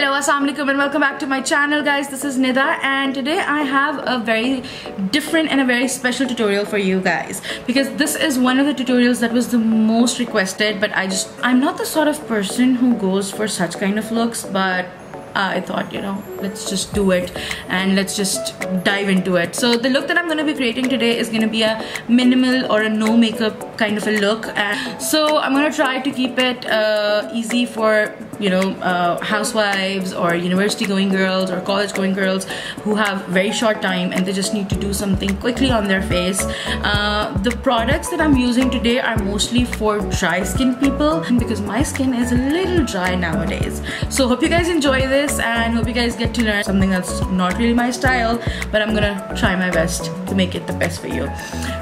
Hello, assalamualaikum and welcome back to my channel, guys. This is Nida and today I have a very different and a very special tutorial for you guys, because this is one of the tutorials that was the most requested, but I'm not the sort of person who goes for such kind of looks, but I thought, you know, let's just do it and let's just dive into it. So the look that I'm going to be creating today is going to be a minimal or a no makeup kind of a look, and so I'm going to try to keep it easy for, you know, housewives or university going girls or college going girls who have very short time and they just need to do something quickly on their face. The products that I'm using today are mostly for dry skin people, because my skin is a little dry nowadays. So hope you guys enjoy this and hope you guys get to learn something that's not really my style, but I'm gonna try my best to make it the best for you.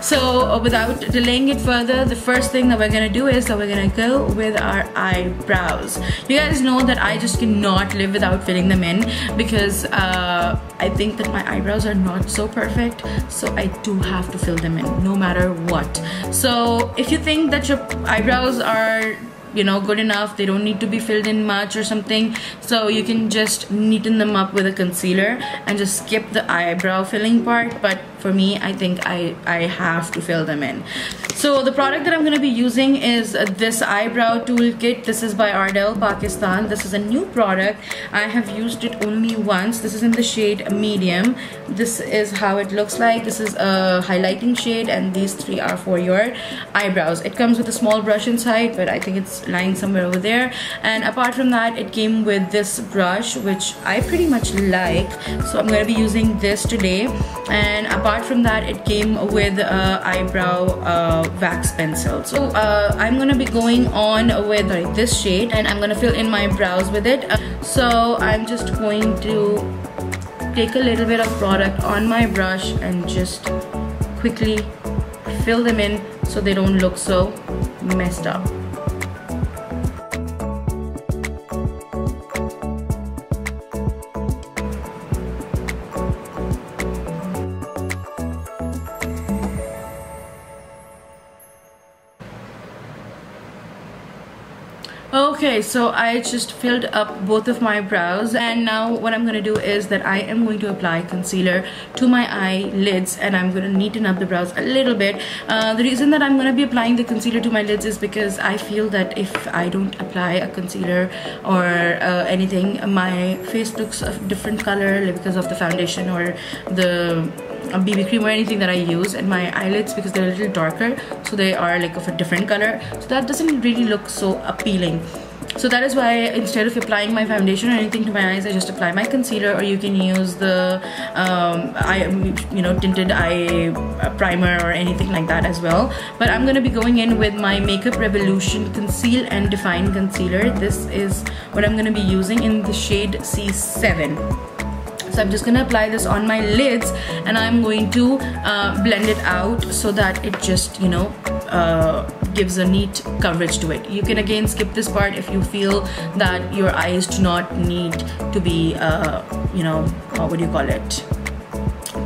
So without delaying it further, the first thing that we're gonna do is that we're gonna go with our eyebrows. You guys know that I just cannot live without filling them in, because I think that my eyebrows are not so perfect, so I do have to fill them in no matter what. So if you think that your eyebrows are, you know, good enough, they don't need to be filled in much or something, so you can just neaten them up with a concealer and just skip the eyebrow filling part. But for me, I think I have to fill them in. So the product that I'm going to be using is this eyebrow toolkit. This is by Ardell, Pakistan. This is a new product. I have used it only once. This is in the shade medium. This is how it looks like. This is a highlighting shade and these three are for your eyebrows. It comes with a small brush inside, but I think it's lying somewhere over there. And apart from that, it came with this brush, which I pretty much like, so I'm going to be using this today. And apart from that, it came with eyebrow wax pencil. So I'm going to be going on with this shade and I'm going to fill in my brows with it. So I'm just going to take a little bit of product on my brush and just quickly fill them in so they don't look so messed up. Okay, so I just filled up both of my brows, and now what I'm going to do is that I am going to apply concealer to my eyelids and I'm going to neaten up the brows a little bit. The reason that I'm going to be applying the concealer to my lids is because I feel that if I don't apply a concealer or anything, my face looks a different color because of the foundation or the BB cream or anything that I use, and my eyelids, because they're a little darker, so they are like of a different color, so that doesn't really look so appealing. So that is why instead of applying my foundation or anything to my eyes, I just apply my concealer, or you can use the tinted eye primer or anything like that as well. But I'm going to be going in with my Makeup Revolution Conceal and Define Concealer. This is what I'm going to be using in the shade C7. So I'm just going to apply this on my lids and I'm going to blend it out so that it just, you know, gives a neat coverage to it. You can again skip this part if you feel that your eyes do not need to be, you know, what do you call it,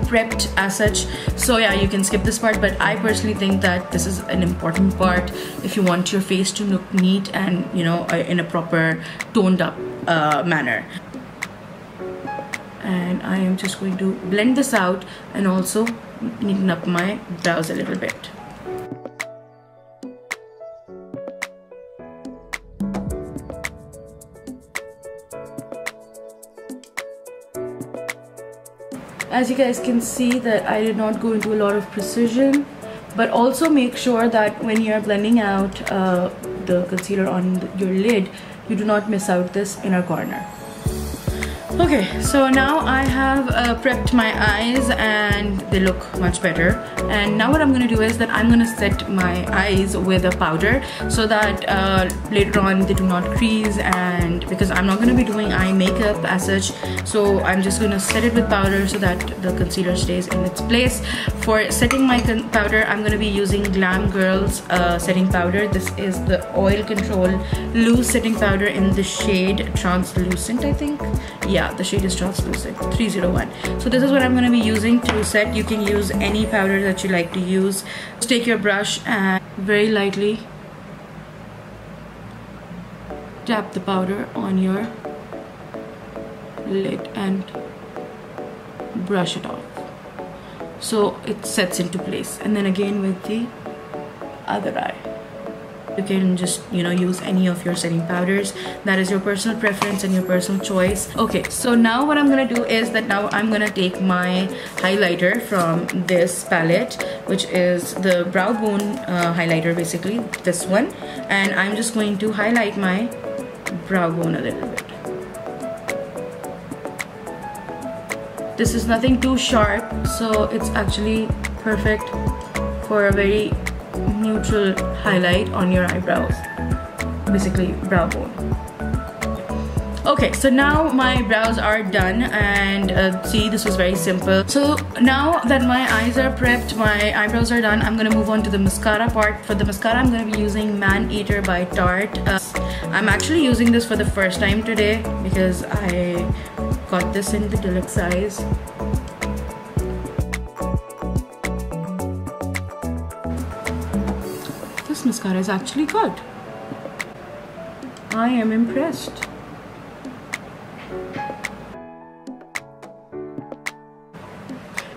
prepped as such. So yeah, you can skip this part, but I personally think that this is an important part if you want your face to look neat and, you know, in a proper toned up manner. And I am just going to blend this out and also neaten up my brows a little bit. As you guys can see that I did not go into a lot of precision, but also make sure that when you're blending out the concealer on your lid, you do not miss out this inner corner. Okay, so now I have prepped my eyes and they look much better. And now what I'm going to do is that I'm going to set my eyes with a powder so that later on they do not crease, and because I'm not going to be doing eye makeup as such, so I'm just going to set it with powder so that the concealer stays in its place. For setting my powder, I'm going to be using Glam Girlz setting powder. This is the Oil Control Loose setting powder in the shade Translucent, I think. Yeah, the shade is Translucent 301. So this is what I'm going to be using to set. You can use any powder that you like to use. Just take your brush and very lightly tap the powder on your lid and brush it off so it sets into place. And then again with the other eye. You can just, you know, use any of your setting powders. That is your personal preference and your personal choice. Okay, so now what I'm gonna do is that now I'm gonna take my highlighter from this palette, which is the brow bone highlighter, basically this one, and I'm just going to highlight my brow bone a little bit. This is nothing too sharp, so it's actually perfect for a very neutral highlight on your eyebrows, basically brow bone. Okay, so now my brows are done, and see, this was very simple. So now that my eyes are prepped, my eyebrows are done, I'm gonna move on to the mascara part. For the mascara, I'm gonna be using Maneater by Tarte. I'm actually using this for the first time today because I got this in the deluxe size. This mascara is actually good. I am impressed.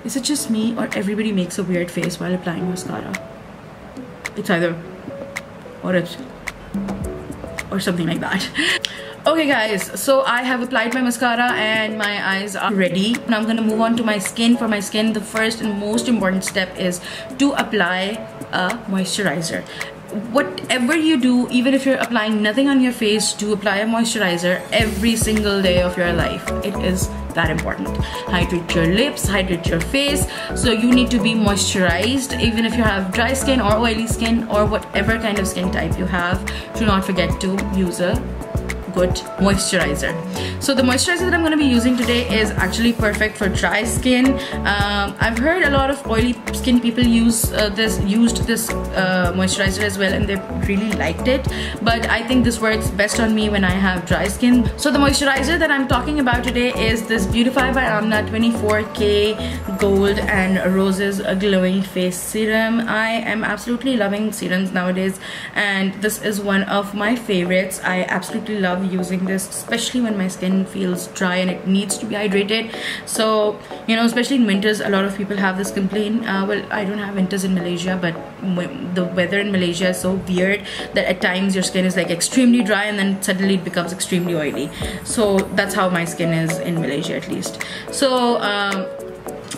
Is it just me or everybody makes a weird face while applying mascara? It's either or something like that. Okay guys, so I have applied my mascara and my eyes are ready. Now I'm gonna move on to my skin. For my skin, the first and most important step is to apply a moisturizer. Whatever you do, even if you're applying nothing on your face, to apply a moisturizer every single day of your life. It is that important. Hydrate your lips, hydrate your face. So you need to be moisturized, even if you have dry skin or oily skin or whatever kind of skin type you have. Do not forget to use a good moisturizer. So the moisturizer that I'm going to be using today is actually perfect for dry skin. I've heard a lot of oily skin people used this moisturizer as well, and they really liked it, but I think this works best on me when I have dry skin. So the moisturizer that I'm talking about today is this Beautify by Amna 24K Gold and Roses Glowing Face Serum. I am absolutely loving serums nowadays, and this is one of my favorites. I absolutely love using this, especially when my skin feels dry and it needs to be hydrated. So, you know, especially in winters, a lot of people have this complaint. Well, I don't have winters in Malaysia, but the weather in Malaysia is so weird that at times your skin is like extremely dry and then suddenly it becomes extremely oily. So that's how my skin is in Malaysia, at least. So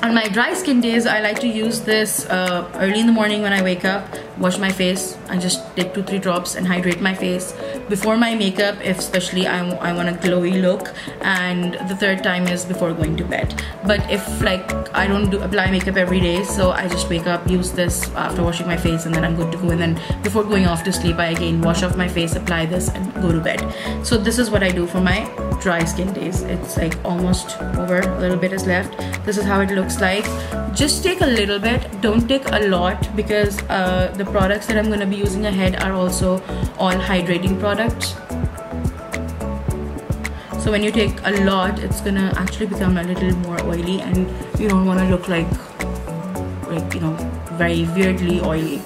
on my dry skin days, I like to use this early in the morning when I wake up, wash my face. I just take 2-3 drops and hydrate my face before my makeup, if especially I want a glowy look, and the third time is before going to bed. But if like I don't apply makeup every day, so I just wake up, use this after washing my face, and then I'm good to go. And then before going off to sleep, I again wash off my face, apply this, and go to bed. So this is what I do for my dry skin days. It's like almost over, a little bit is left. This is how it looks like. Just take a little bit, don't take a lot, because the products that I'm going to be using ahead are also all hydrating products. So when you take a lot, it's gonna actually become a little more oily, and you don't want to look like you know, very weirdly oily.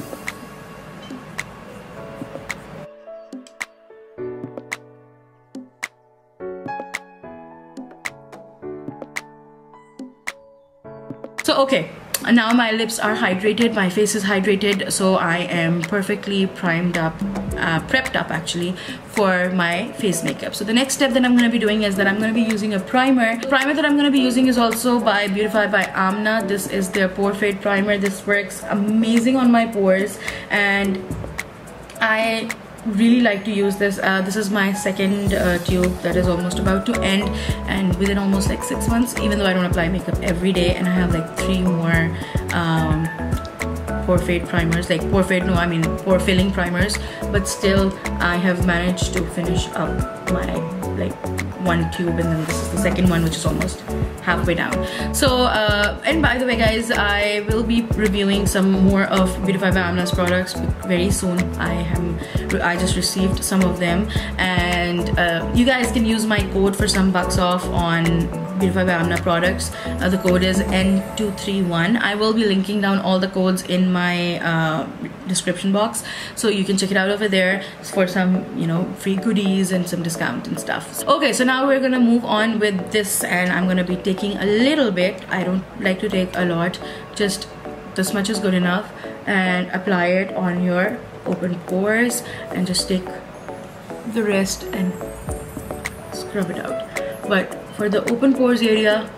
So okay, now my lips are hydrated, my face is hydrated, so I am perfectly primed up, prepped up actually, for my face makeup. So the next step that I'm going to be doing is that I'm going to be using a primer. The primer that I'm going to be using is also by Beautify by Amna. This is their Porfade primer. This works amazing on my pores, and I really like to use this. This is my second tube that is almost about to end, and within almost like 6 months, even though I don't apply makeup every day, and I have like 3 more Porfade primers, like Porfade, no, I mean pore filling primers, but still I have managed to finish up my like 1 tube, and then this is the second one, which is almost halfway down. So and by the way guys, I will be reviewing some more of Beautify by Amna's products very soon. I just received some of them, and you guys can use my code for some bucks off on Beautify by Amna products. The code is N231. I will be linking down all the codes in my description box, so you can check it out over there for some, you know, free goodies and some discount and stuff. Okay, so now we're gonna move on with this, and I'm gonna be taking a little bit. I don't like to take a lot, just this much is good enough, and apply it on your open pores, and just take the rest and scrub it out. But for the open pores area,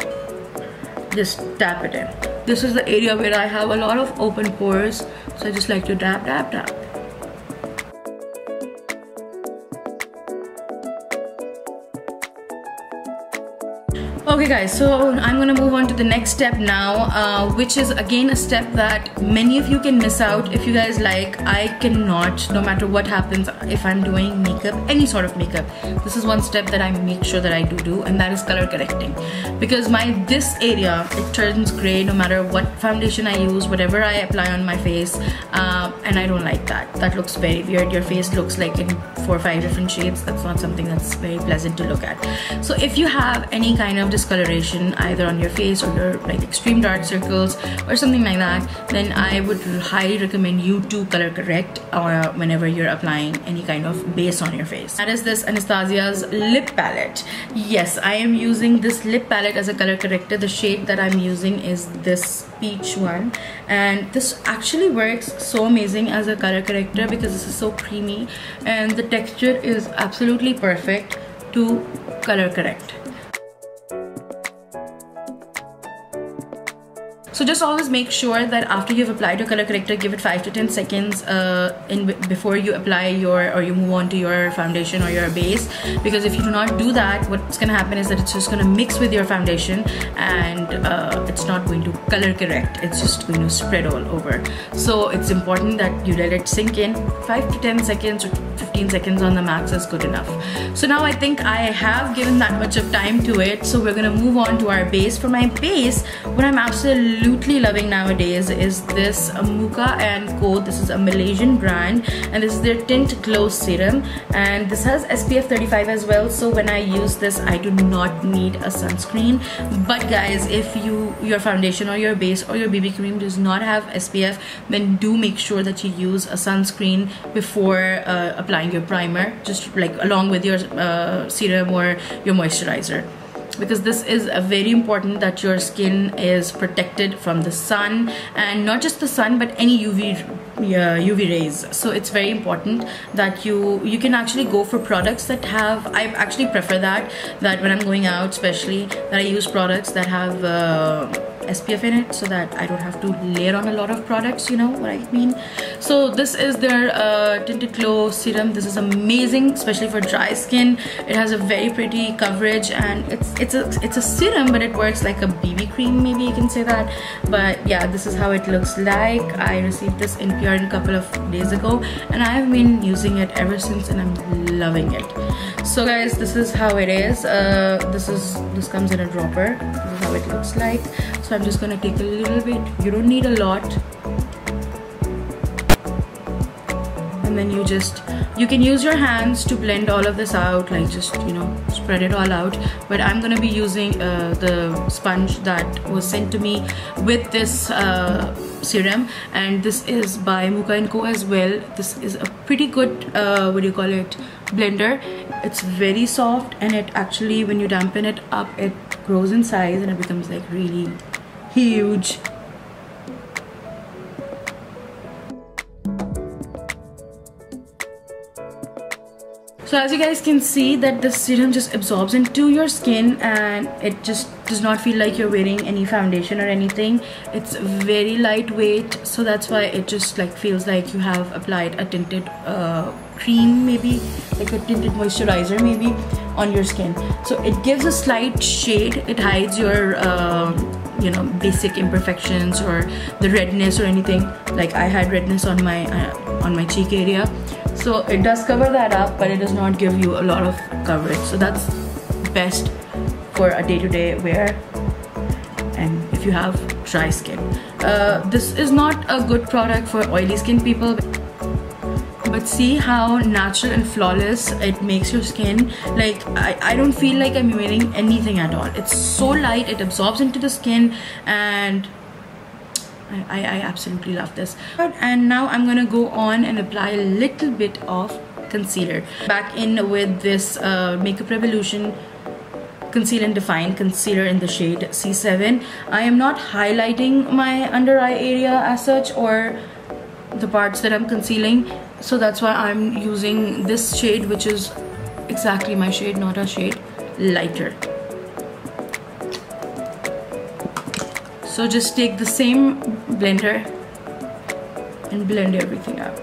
just tap it in. This is the area where I have a lot of open pores, so I just like to tap, tap, tap. Okay guys, so I'm gonna move on to the next step now, which is again a step that many of you can miss out. If you guys like, I cannot, no matter what happens, if I'm doing makeup, any sort of makeup, this is one step that I make sure that I do, and that is color correcting. Because this area, it turns gray no matter what foundation I use, whatever I apply on my face, and I don't like that. That looks very weird. Your face looks like in 4 or 5 different shades. That's not something that's very pleasant to look at. So if you have any kind of discoloration either on your face or your like extreme dark circles or something like that, then I would highly recommend you to color correct whenever you're applying any kind of base on your face. That is this Anastasia's lip palette. Yes, I am using this lip palette as a color corrector. The shade that I'm using is this peach one, and this actually works so amazing as a color corrector because this is so creamy and the texture is absolutely perfect to color correct. So just always make sure that after you've applied your color corrector, give it 5 to 10 seconds before you apply you move on to your foundation or your base, because if you do not do that, what's gonna happen is that it's just gonna mix with your foundation and it's not going to color correct. It's just going to spread all over. So it's important that you let it sink in. 5 to 10 seconds or 15 seconds on the max is good enough. So now I think I have given that much of time to it, so we're gonna move on to our base. For my base, what I'm absolutely loving nowadays is this Muka and Co. This is a Malaysian brand, and this is their Tint Glow Serum, and this has SPF 35 as well. So when I use this, I do not need a sunscreen. But guys, if your foundation or your base or your BB cream does not have SPF, then do make sure that you use a sunscreen before applying your primer, just like along with your serum or your moisturizer. Because this is very important that your skin is protected from the sun, and not just the sun but any UV rays. So it's very important that you can actually go for products that have, I actually prefer that when I'm going out especially, that I use products that have SPF in it, so that I don't have to layer on a lot of products, you know what I mean. So this is their Tinted Glow Serum. This is amazing, especially for dry skin. It has a very pretty coverage, and it's a serum, but it works like a BB cream, maybe you can say that. But yeah, this is how it looks like. I received this in PR a couple of days ago, and I've been using it ever since, and I'm loving it. So guys, this is how it is. This comes in a dropper. This is how it looks like. So I'm just gonna take a little bit. You don't need a lot. And then you can use your hands to blend all of this out, like just, you know, spread it all out. But I'm gonna be using the sponge that was sent to me with this serum, and this is by Muka & Co as well. This is a pretty good blender. It's very soft, and it actually, when you dampen it up, it grows in size and it becomes like really huge. So as you guys can see, that the serum just absorbs into your skin, and it just does not feel like you're wearing any foundation or anything. It's very lightweight, so that's why it just like feels like you have applied a tinted cream, maybe like a tinted moisturizer maybe on your skin. So it gives a slight shade. It hides your you know, basic imperfections or the redness or anything. Like I had redness on my cheek area. So it does cover that up, but it does not give you a lot of coverage. So that's best for a day-to-day wear, and if you have dry skin. This is not a good product for oily skin people, but but see how natural and flawless it makes your skin. Like I don't feel like I'm wearing anything at all. It's so light, it absorbs into the skin, and I absolutely love this. And now I'm gonna go on and apply a little bit of concealer. Back in with this Makeup Revolution Conceal and Define concealer in the shade C7. I am not highlighting my under eye area as such, or the parts that I'm concealing, so that's why I'm using this shade, which is exactly my shade, not a shade lighter. So just take the same blender and blend everything out.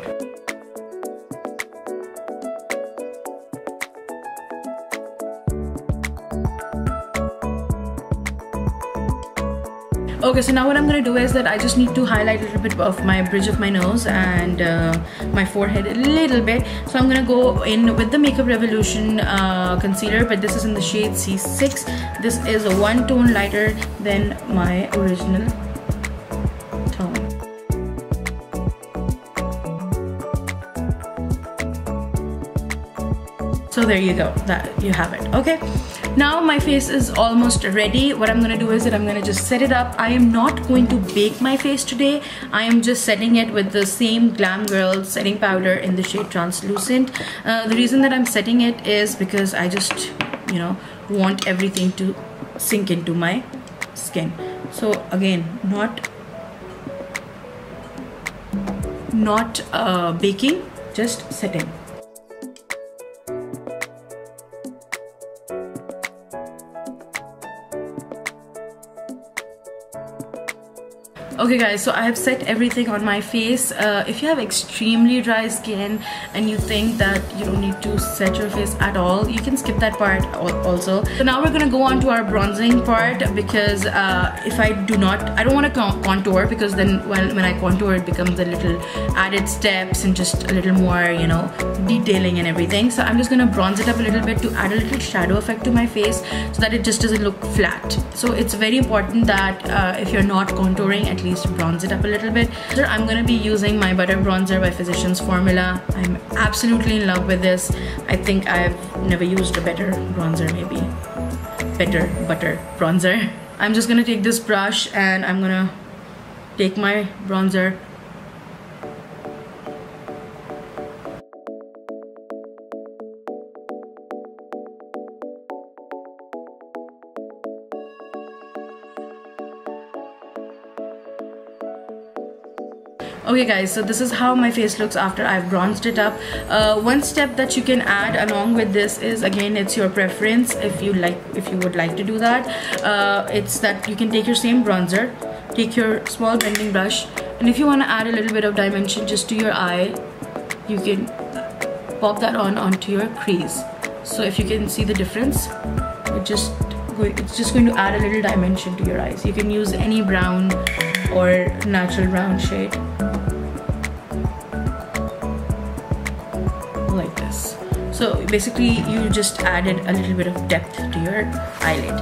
Okay, so now what I'm gonna do is that I just need to highlight a little bit of my bridge of my nose and my forehead a little bit. So I'm gonna go in with the Makeup Revolution concealer, but this is in the shade C6. This is a 1 tone lighter than my original tone. So there you go, that you have it. Okay, now my face is almost ready. What I'm gonna do is that I'm gonna just set it up. I am not going to bake my face today. I am just setting it with the same Glam Girlz setting powder in the shade Translucent. The reason that I'm setting it is because I just, you know, want everything to sink into my skin. So again, not baking, just setting. Okay guys, so I have set everything on my face. If you have extremely dry skin and you think that you don't need to set your face at all, you can skip that part also. So now we're gonna go on to our bronzing part, because if I don't want to contour, because then when I contour it becomes a little added steps and just a little more, you know, detailing and everything. So I'm just gonna bronze it up a little bit to add a little shadow effect to my face so that it just doesn't look flat. So it's very important that if you're not contouring, at least bronze it up a little bit. I'm gonna be using my butter bronzer by Physicians Formula. I'm absolutely in love with this. I think I've never used a better bronzer, maybe better butter bronzer. I'm just gonna take this brush and I'm gonna take my bronzer. Okay guys, so this is how my face looks after I've bronzed it up. One step that you can add along with this is, again, it's your preference if you would like to do that. It's that you can take your same bronzer, take your small blending brush, and if you want to add a little bit of dimension just to your eye, you can pop that onto your crease. So if you can see the difference, it's just going to add a little dimension to your eyes. You can use any brown or natural brown shade like this. So basically you just added a little bit of depth to your eyelid.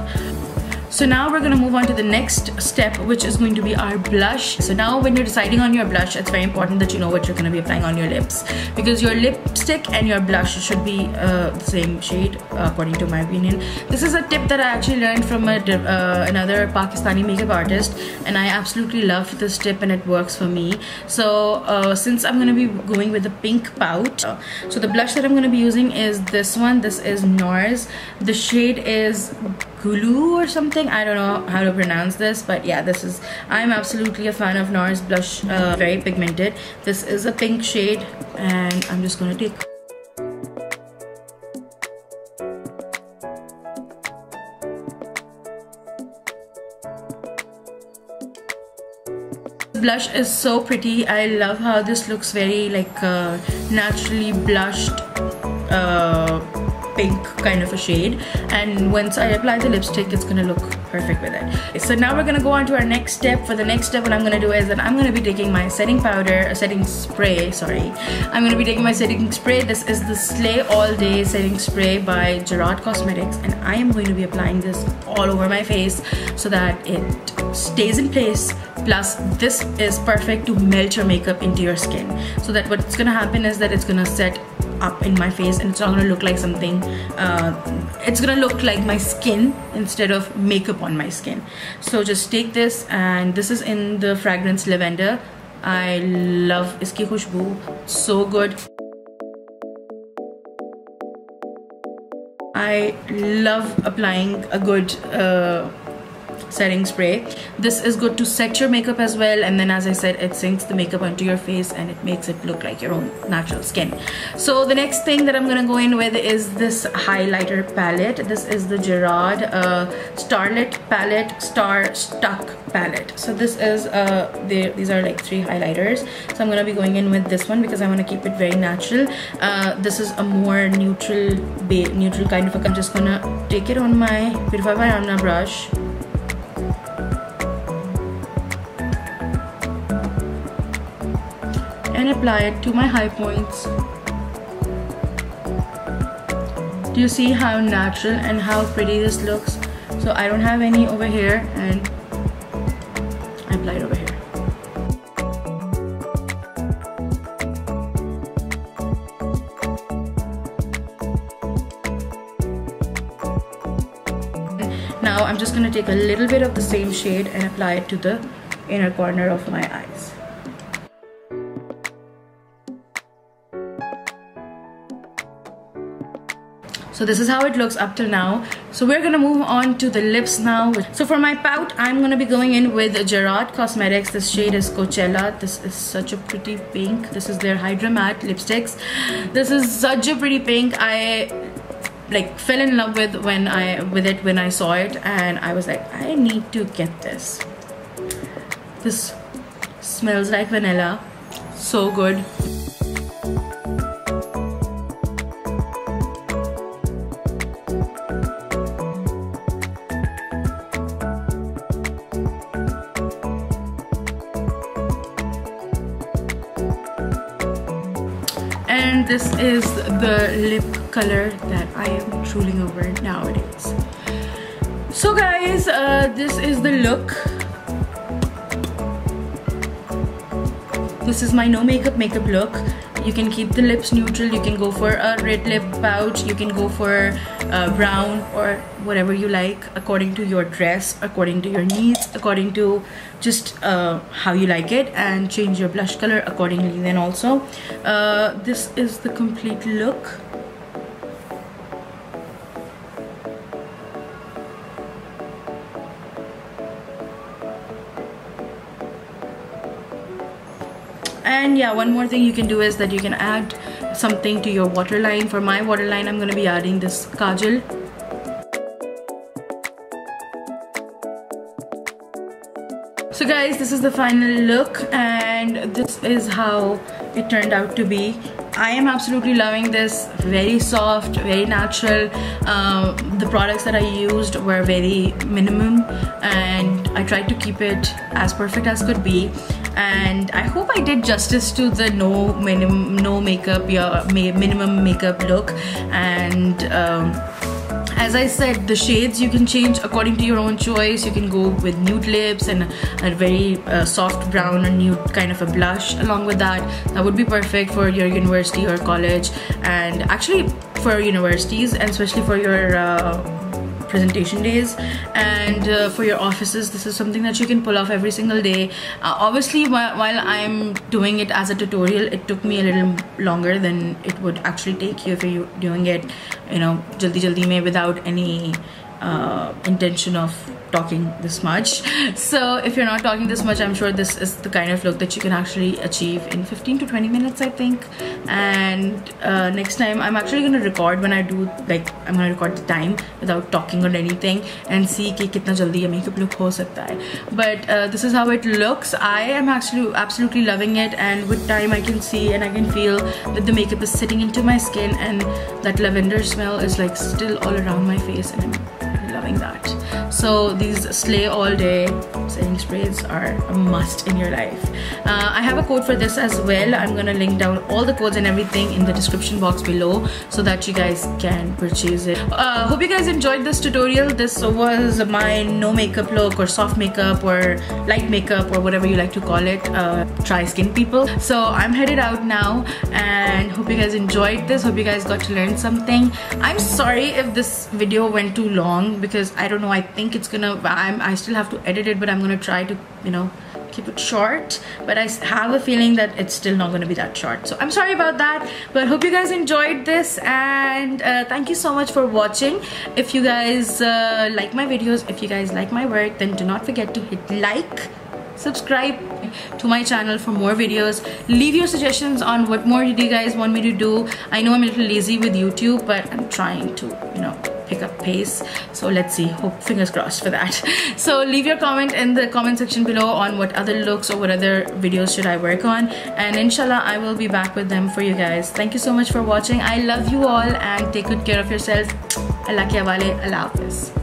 So now we're gonna move on to the next step, which is going to be our blush. So now when you're deciding on your blush, it's very important that you know what you're gonna be applying on your lips, because your lipstick and your blush should be the same shade, according to my opinion. This is a tip that I actually learned from another Pakistani makeup artist, and I absolutely love this tip and it works for me. So since I'm gonna be going with the pink pout, so the blush that I'm gonna be using is this one. This is Nars. The shade is Goulue or something. I don't know how to pronounce this, but yeah, I'm absolutely a fan of Nars blush. Very pigmented. This is a pink shade, and I'm just gonna take. Blush is so pretty. I love how this looks very like naturally blushed pink kind of a shade, and once I apply the lipstick, it's gonna look perfect with it. So now we're gonna go on to our next step. For the next step, what I'm gonna do is that I'm gonna be taking my setting powder, setting spray, sorry. I'm gonna be taking my setting spray. This is the Slay All Day setting spray by Gerard Cosmetics, and I am going to be applying this all over my face so that it stays in place. Plus, this is perfect to melt your makeup into your skin, so that what's gonna happen is that it's gonna set up in my face and it's not gonna look like something, it's gonna look like my skin instead of makeup on my skin. So just take this, and this is in the fragrance Lavender. I love iski khushboo, so good. I love applying a good setting spray. This is good to set your makeup as well, and then as I said, it sinks the makeup onto your face and it makes it look like your own natural skin. So the next thing that I'm gonna go in with is this highlighter palette. This is the Gerard Starlit palette, Starstuck palette. So this is these are like 3 highlighters. So I'm gonna be going in with this one because I want to keep it very natural. This is a more neutral kind of a. I'm just gonna take it on my Beautify by Amna brush. And apply it to my high points. Do you see how natural and how pretty this looks? So I don't have any over here, and I apply it over here. Now I'm just going to take a little bit of the same shade and apply it to the inner corner of my eyes. So this is how it looks up till now. So we're gonna move on to the lips now. So for my pout, I'm gonna be going in with Gerard Cosmetics. This shade is Coachella. This is such a pretty pink. This is their Hydra Matte lipsticks. This is such a pretty pink. I like fell in love with it when I saw it, and I was like, I need to get this. This smells like vanilla. So good. And this is the lip color that I am drooling over nowadays. So guys, this is the look. This is my no makeup look. You can keep the lips neutral. You can go for a red lip pouch. You can go for brown or whatever you like, according to your dress, according to your needs, according to just how you like it, and change your blush color accordingly then also. This is the complete look. And yeah, one more thing you can do is that you can add something to your waterline. For my waterline, I'm going to be adding this Kajal. So guys, this is the final look, and this is how it turned out to be. I am absolutely loving this. Very soft, very natural. The products that I used were very minimum, and I tried to keep it as perfect as could be. And I hope I did justice to the no makeup, minimum makeup look. And as I said, the shades you can change according to your own choice. You can go with nude lips and a very soft brown or nude kind of a blush along with that. That would be perfect for your university or college, and actually for universities, and especially for your presentation days, and for your offices. This is something that you can pull off every single day. Obviously, while I'm doing it as a tutorial, it took me a little longer than it would actually take you if you're doing it, jaldi mein without any intention of talking this much. So if you're not talking this much, I'm sure this is the kind of look that you can actually achieve in 15 to 20 minutes, I think. And next time I'm actually going to record when I do, like, I'm going to record the time without talking or anything and see ki kitna jaldi ye makeup look ho sakta hai. But this is how it looks. I am actually absolutely loving it, and with time I can see and I can feel that the makeup is sitting into my skin, and that lavender smell is like still all around my face, and I'm loving that. So these Slay All Day setting sprays are a must in your life. I have a code for this as well. I'm gonna link down all the codes and everything in the description box below so that you guys can purchase it. Hope you guys enjoyed this tutorial. This was my no makeup look, or soft makeup, or light makeup, or whatever you like to call it. Dry skin people. So I'm headed out now, and hope you guys enjoyed this. Hope you guys got to learn something. I'm sorry if this video went too long, because I don't know, I think it's gonna, I still have to edit it, but I'm gonna try to, you know, keep it short. But I have a feeling that it's still not gonna be that short, so I'm sorry about that. But hope you guys enjoyed this, and thank you so much for watching. If you guys like my videos, if you guys like my work, then do not forget to hit like, subscribe to my channel for more videos. Leave your suggestions on what more do you guys want me to do. I know I'm a little lazy with YouTube, but I'm trying to, you know, pick up pace. So let's see, hope, fingers crossed for that. So leave your comment in the comment section below on what other looks or what other videos should I work on, and inshallah I will be back with them for you guys. Thank you so much for watching. I love you all, and take good care of yourself. Allah ke hawale. Allah Hafiz.